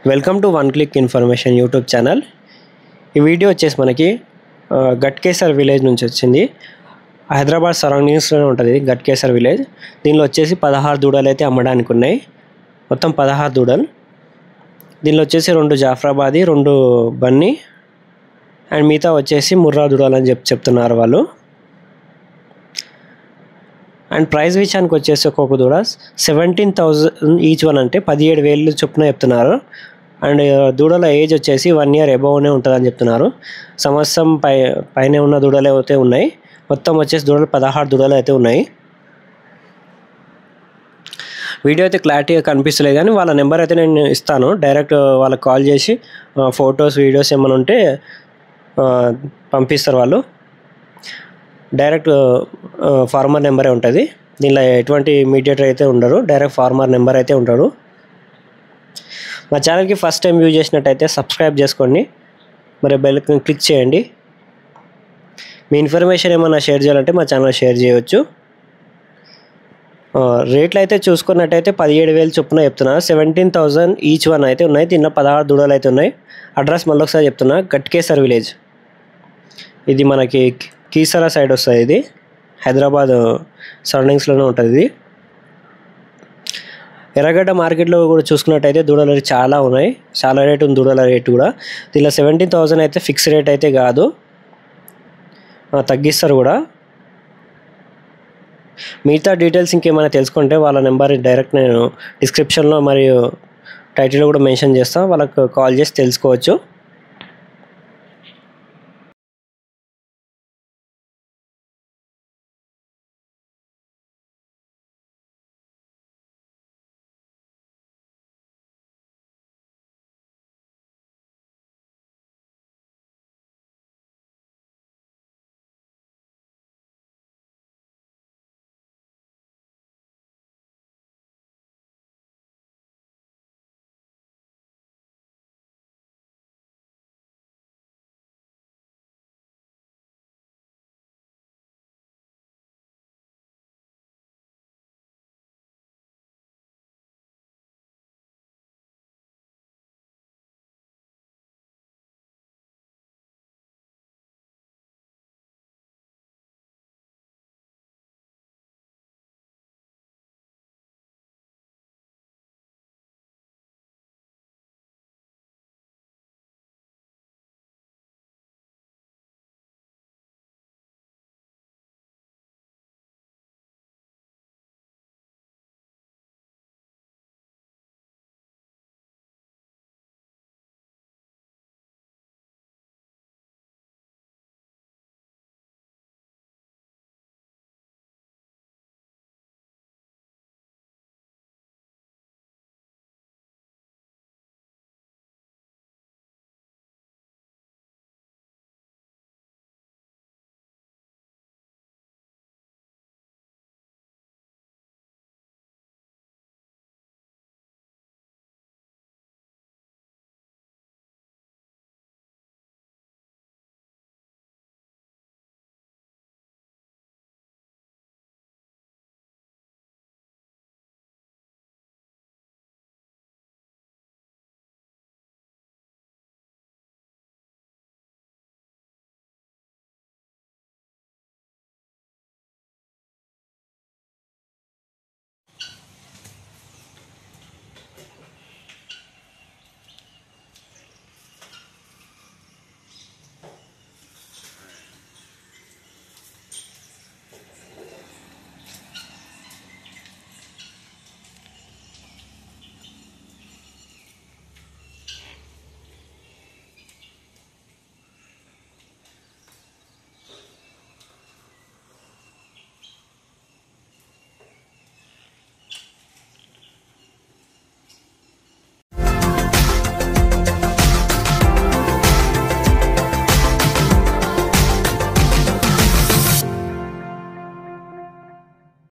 Welcome to one click information YouTube channel. ఈ video వచ్చేసి మనకి గట్కేసర్ విలేజ్ నుంచి వచ్చింది. హైదరాబాద్ సరౌండింగ్స్లోనే ఉంటుంది గట్కేసర్ విలేజ్. దీనిలో వచ్చేసి 16 దూడలు అయితే అమ్మడానికి ఉన్నాయి. మొత్తం 16 దూడలు. దీనిలో వచ్చేసి 2 జాఫ్రాబాదీ, 2 బన్నీ అండ్ మిగతా వచ్చేసి ముర్రా దూడలు అని చెప్తున్నారు వాళ్ళు. అండ్ ప్రైస్ విషయానికి వచ్చేసి ఒక్కొక్క దూడ 17,000 ఈచ్ వన్, అంటే 17,000 చొప్పున చెప్తున్నారు. అండ్ దూడల ఏజ్ వచ్చేసి 1 year అబౌవ్నే ఉంటుందని చెప్తున్నారు. సంవత్సరం పైన ఉన్న దూడలు అయితే ఉన్నాయి. మొత్తం వచ్చేసి దూడలు 16 దూడలు అయితే ఉన్నాయి. వీడియో అయితే క్లారిటీగా కనిపిస్తలేదు కానీ వాళ్ళ నెంబర్ అయితే నేను ఇస్తాను. డైరెక్ట్ వాళ్ళకి కాల్ చేసి ఫొటోస్ వీడియోస్ ఏమైనా ఉంటే పంపిస్తారు వాళ్ళు. డైరెక్ట్ ఫార్మర్ నెంబరే ఉంటుంది. దీనిలో ఎటువంటి మీడియేటర్ అయితే ఉండరు, డైరెక్ట్ ఫార్మర్ నెంబర్ అయితే ఉంటారు. మా ఛానల్కి ఫస్ట్ టైం వ్యూ చేసినట్టయితే సబ్స్క్రైబ్ చేసుకోండి, మరి బెల్ క్లిక్ చేయండి. మీ ఇన్ఫర్మేషన్ ఏమైనా షేర్ చేయాలంటే మా ఛానల్ షేర్ చేయవచ్చు. రేట్లు అయితే చూసుకున్నట్టయితే 17,000 చొప్పున చెప్తున్నారు. 17,000 ఈచ్ వన్ అయితే ఉన్నాయి. దీనిలో 16 దూడలు అయితే ఉన్నాయి. అడ్రస్ మళ్ళీ ఒకసారి చెప్తున్నా, గట్కేసర్ విలేజ్. ఇది మనకి కీసరా సైడ్ వస్తుంది. ఇది హైదరాబాద్ సరౌండింగ్స్లోనే ఉంటుంది. ఇది ఎర్రగడ్డ మార్కెట్లో కూడా చూసుకున్నట్టయితే దూడల రేటు చాలా ఉన్నాయి, చాలా రేటు ఉంది దూడల రేటు కూడా. దీనిలో 17,000 అయితే ఫిక్స్ రేట్ అయితే కాదు, తగ్గిస్తారు కూడా. మిగతా డీటెయిల్స్ ఇంకేమైనా తెలుసుకుంటే వాళ్ళ నెంబర్ డైరెక్ట్ నేను డిస్క్రిప్షన్లో మరియు టైటిల్లో కూడా మెన్షన్ చేస్తాను, వాళ్ళకు కాల్ చేసి తెలుసుకోవచ్చు.